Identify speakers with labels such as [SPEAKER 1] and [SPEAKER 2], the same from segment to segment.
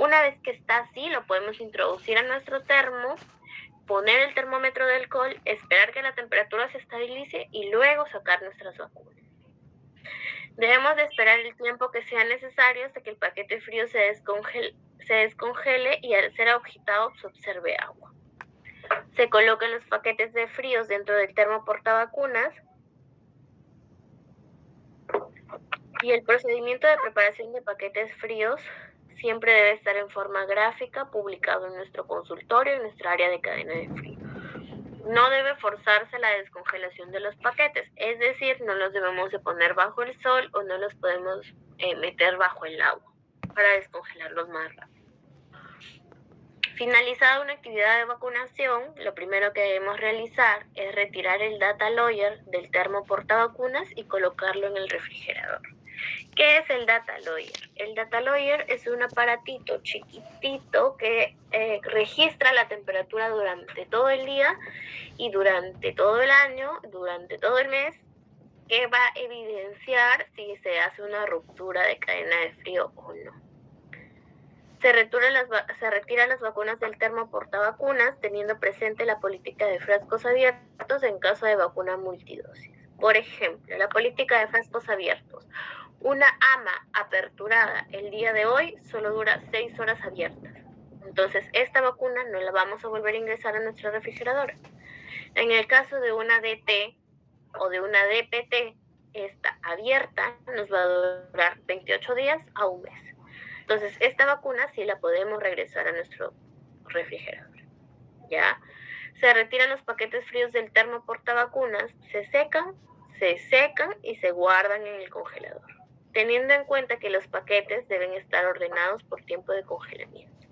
[SPEAKER 1] Una vez que está así, lo podemos introducir a nuestro termo, poner el termómetro de alcohol, esperar que la temperatura se estabilice y luego sacar nuestras vacunas. Debemos de esperar el tiempo que sea necesario hasta que el paquete frío se descongele y al ser agitado se observe agua. Se colocan los paquetes de fríos dentro del termo portavacunas y el procedimiento de preparación de paquetes fríos siempre debe estar en forma gráfica, publicado en nuestro consultorio, en nuestra área de cadena de frío. No debe forzarse la descongelación de los paquetes, es decir, no los debemos de poner bajo el sol o no los podemos meter bajo el agua para descongelarlos más rápido. Finalizada una actividad de vacunación, lo primero que debemos realizar es retirar el data lawyer del termo portavacunas y colocarlo en el refrigerador. ¿Qué es el data lawyer? El data lawyer es un aparatito chiquitito que registra la temperatura durante todo el día y durante todo el año, durante todo el mes, que va a evidenciar si se hace una ruptura de cadena de frío o no. Se retiran las vacunas del termo portavacunas, teniendo presente la política de frascos abiertos en caso de vacuna multidosis. Por ejemplo, la política de frascos abiertos. Una ama aperturada el día de hoy solo dura 6 horas abiertas. Entonces, esta vacuna no la vamos a volver a ingresar a nuestra refrigeradora. En el caso de una DT o de una DPT, esta abierta nos va a durar 28 días a un mes. Entonces, esta vacuna sí la podemos regresar a nuestro refrigerador. ¿Ya? Se retiran los paquetes fríos del termo portavacunas, se secan y se guardan en el congelador, teniendo en cuenta que los paquetes deben estar ordenados por tiempo de congelamiento.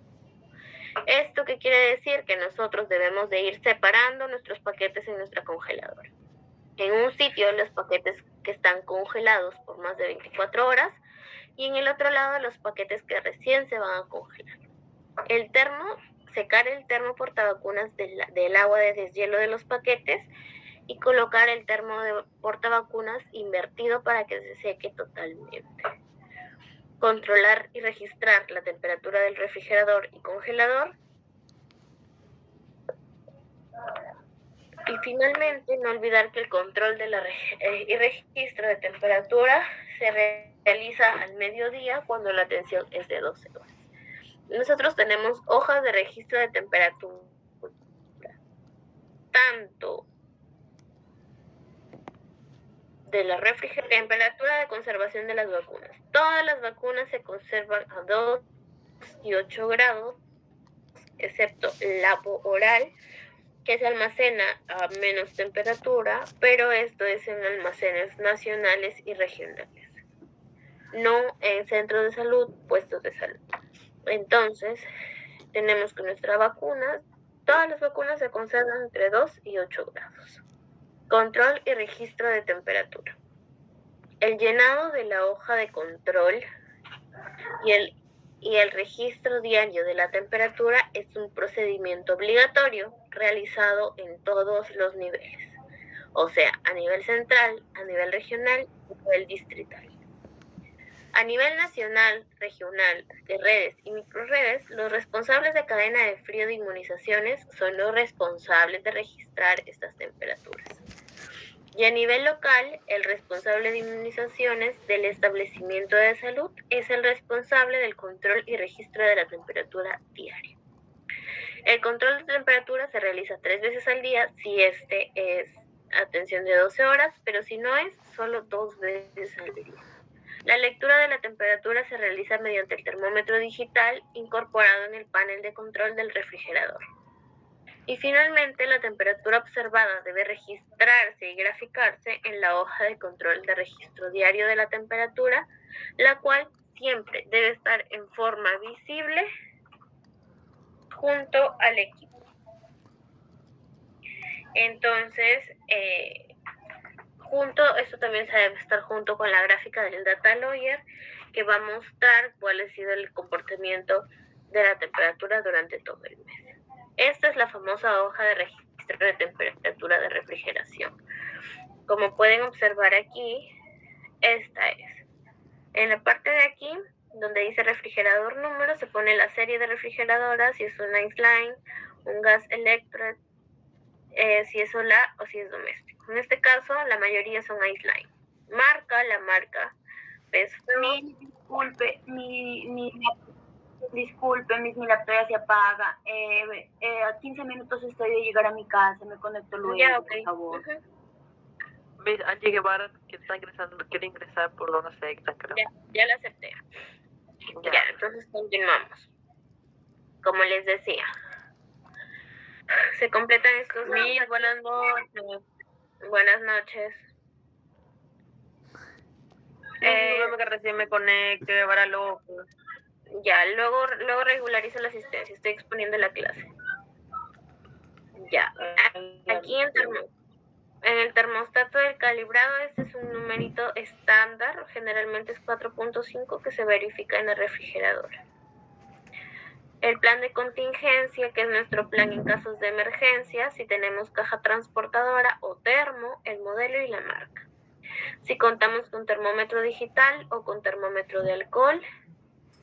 [SPEAKER 1] ¿Esto qué quiere decir? Que nosotros debemos de ir separando nuestros paquetes en nuestra congeladora. En un sitio, los paquetes que están congelados por más de 24 horas y en el otro lado los paquetes que recién se van a congelar. Secar el termo portavacunas del agua de deshielo de los paquetes y colocar el termo de portavacunas invertido para que se seque totalmente. Controlar y registrar la temperatura del refrigerador y congelador. Y finalmente, no olvidar que el control y registro de temperatura se realiza al mediodía cuando la tensión es de 12 horas. Nosotros tenemos hojas de registro de temperatura, tanto de la temperatura de conservación de las vacunas. Todas las vacunas se conservan a 2 y 8 grados, excepto la oral, que se almacena a menos temperatura, pero esto es en almacenes nacionales y regionales, no en centros de salud, puestos de salud. Entonces, tenemos que nuestra vacuna, todas las vacunas se conservan entre 2 y 8 grados. Control y registro de temperatura. El llenado de la hoja de control y el registro diario de la temperatura es un procedimiento obligatorio realizado en todos los niveles, o sea, a nivel central, a nivel regional y a nivel distrital. A nivel nacional, regional, de redes y microredes, los responsables de cadena de frío de inmunizaciones son los responsables de registrar estas temperaturas. Y a nivel local, el responsable de inmunizaciones del establecimiento de salud es el responsable del control y registro de la temperatura diaria. El control de temperatura se realiza 3 veces al día si este es atención de 12 horas, pero si no es, solo 2 veces al día. La lectura de la temperatura se realiza mediante el termómetro digital incorporado en el panel de control del refrigerador. Y finalmente, la temperatura observada debe registrarse y graficarse en la hoja de control de registro diario de la temperatura, la cual siempre debe estar en forma visible junto al equipo. Entonces, esto también se debe estar junto con la gráfica del data lawyer, que va a mostrar cuál ha sido el comportamiento de la temperatura durante todo el mes. Esta es la famosa hoja de registro de temperatura de refrigeración. Como pueden observar aquí, esta es. En la parte de aquí donde dice refrigerador número, se pone la serie de refrigeradoras, si es una Iceline, un gas electric, si es solar o si es doméstico. En este caso, la mayoría son Iceline. Marca, la marca.
[SPEAKER 2] Disculpe, mi laptop ya se apaga. A 15 minutos estoy de llegar a mi casa, me conecto luego,
[SPEAKER 1] ya, okay.
[SPEAKER 2] Por favor.
[SPEAKER 3] Miss Angie Guevara, que está ingresando, quiere ingresar por una secta, creo.
[SPEAKER 1] Ya la acepté. Ya, entonces continuamos. Como les decía, se completan estos...
[SPEAKER 3] Miss, buenas noches.
[SPEAKER 1] Buenas noches.
[SPEAKER 3] Disculpe que recién me conecte, Guevara loco.
[SPEAKER 1] Ya, luego regularizo la asistencia, estoy exponiendo la clase. Ya, aquí en el termostato del calibrado, este es un numerito estándar, generalmente es 4.5 que se verifica en la refrigeradora. El plan de contingencia, que es nuestro plan en casos de emergencia, si tenemos caja transportadora o termo, el modelo y la marca. Si contamos con termómetro digital o con termómetro de alcohol,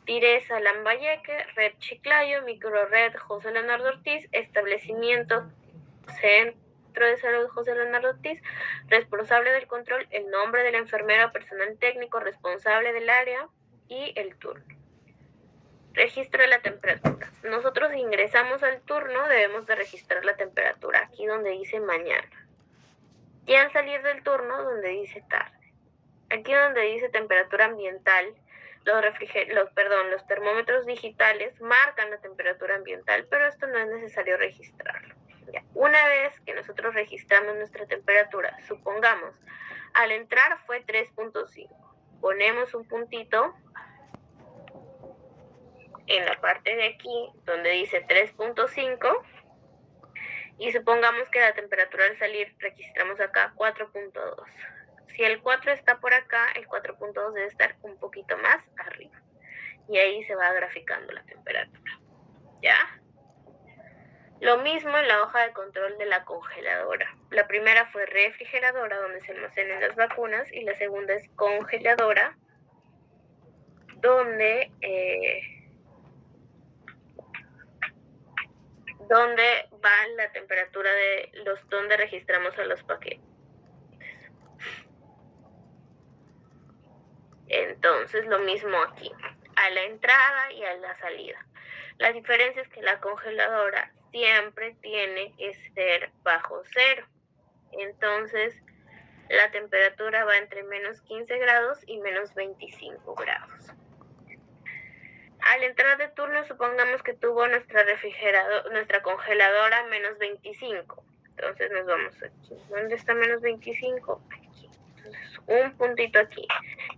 [SPEAKER 1] Tiresa Lambayeque, Red Chiclayo, Micro Red José Leonardo Ortiz, establecimiento Centro de Salud José Leonardo Ortiz, responsable del control, el nombre de la enfermera o personal técnico responsable del área y el turno. Registro de la temperatura. Nosotros ingresamos al turno, debemos de registrar la temperatura, aquí donde dice mañana. Y al salir del turno, donde dice tarde. Aquí donde dice temperatura ambiental, los termómetros digitales marcan la temperatura ambiental, pero esto no es necesario registrarlo. Ya. Una vez que nosotros registramos nuestra temperatura, supongamos, al entrar fue 3.5, ponemos un puntito en la parte de aquí donde dice 3.5 y supongamos que la temperatura al salir registramos acá 4.2. Si el 4 está por acá, el 4.2 debe estar un poquito más arriba. Y ahí se va graficando la temperatura. ¿Ya? Lo mismo en la hoja de control de la congeladora. La primera fue refrigeradora, donde se almacenan las vacunas, y la segunda es congeladora, donde va la temperatura de donde registramos a los paquetes. Entonces, lo mismo aquí, a la entrada y a la salida. La diferencia es que la congeladora siempre tiene que ser bajo cero. Entonces, la temperatura va entre menos 15 grados y menos 25 grados. Al entrar de turno, supongamos que tuvo nuestra congeladora menos 25. Entonces nos vamos aquí. ¿Dónde está menos 25? Aquí. Entonces, un puntito aquí.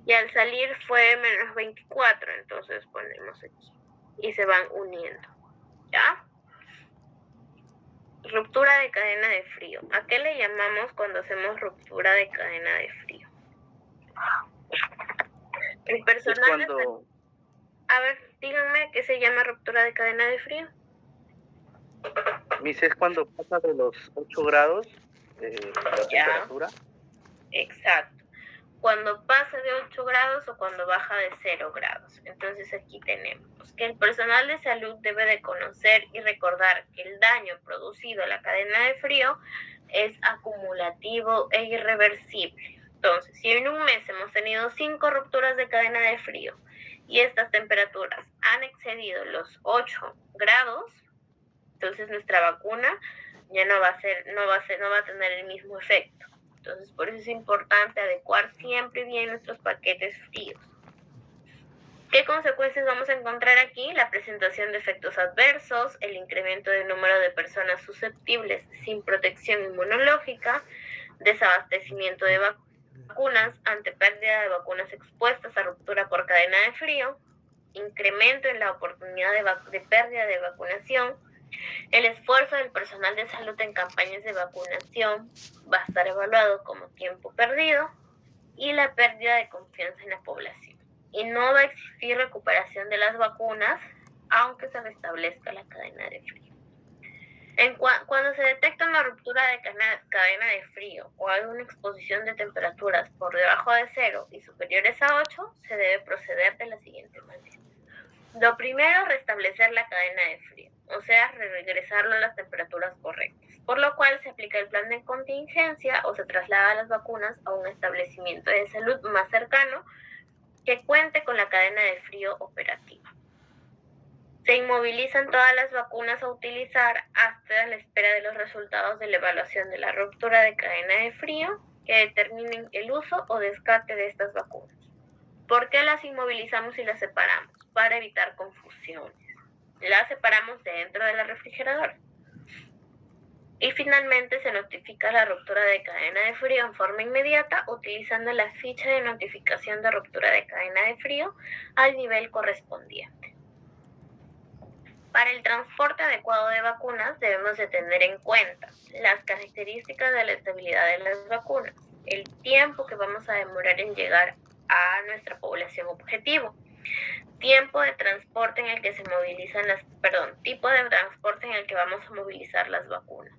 [SPEAKER 1] Y al salir fue menos 24, entonces ponemos aquí. Y se van uniendo. ¿Ya? Ruptura de cadena de frío. ¿A qué le llamamos cuando hacemos ruptura de cadena de frío? El personal
[SPEAKER 4] es cuando...
[SPEAKER 1] A ver, díganme qué se llama ruptura de cadena de frío.
[SPEAKER 4] Miss, es cuando pasa de los 8 grados la temperatura.
[SPEAKER 1] Exacto. Cuando pasa de 8 grados o cuando baja de 0 grados. Entonces aquí tenemos que el personal de salud debe de conocer y recordar que el daño producido a la cadena de frío es acumulativo e irreversible. Entonces, si en un mes hemos tenido 5 rupturas de cadena de frío y estas temperaturas han excedido los 8 grados, entonces nuestra vacuna ya no va a tener el mismo efecto. Entonces, por eso es importante adecuar siempre bien nuestros paquetes fríos. ¿Qué consecuencias vamos a encontrar aquí? La presentación de efectos adversos, el incremento del número de personas susceptibles sin protección inmunológica, desabastecimiento de vacunas ante pérdida de vacunas expuestas a ruptura por cadena de frío, incremento en la oportunidad de pérdida de vacunación. El esfuerzo del personal de salud en campañas de vacunación va a estar evaluado como tiempo perdido y la pérdida de confianza en la población. Y no va a existir recuperación de las vacunas aunque se restablezca la cadena de frío. Cuando se detecta una ruptura de cadena de frío o hay una exposición de temperaturas por debajo de 0 y superiores a 8, se debe proceder de la siguiente manera. Lo primero, restablecer la cadena de frío, o sea, regresarlo a las temperaturas correctas, por lo cual se aplica el plan de contingencia o se traslada las vacunas a un establecimiento de salud más cercano que cuente con la cadena de frío operativa. Se inmovilizan todas las vacunas a utilizar hasta la espera de los resultados de la evaluación de la ruptura de cadena de frío que determinen el uso o descarte de estas vacunas. ¿Por qué las inmovilizamos y las separamos? Para evitar confusiones. Las separamos dentro de la refrigeradora. Y finalmente se notifica la ruptura de cadena de frío en forma inmediata utilizando la ficha de notificación de ruptura de cadena de frío al nivel correspondiente. Para el transporte adecuado de vacunas debemos de tener en cuenta las características de la estabilidad de las vacunas, el tiempo que vamos a demorar en llegar a nuestra población objetivo, tiempo de transporte en el que se movilizan tipo de transporte en el que vamos a movilizar las vacunas,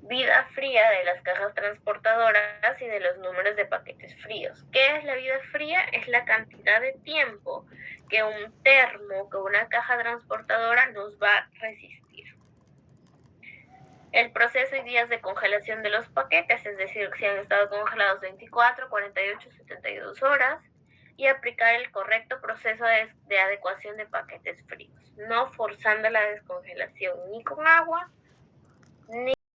[SPEAKER 1] vida fría de las cajas transportadoras y de los números de paquetes fríos. ¿Qué es la vida fría? Es la cantidad de tiempo que un termo, que una caja transportadora nos va a resistir. El proceso y días de congelación de los paquetes, es decir, si han estado congelados 24, 48, 72 horas, y aplicar el correcto proceso de adecuación de paquetes fríos, no forzando la descongelación ni con agua, ni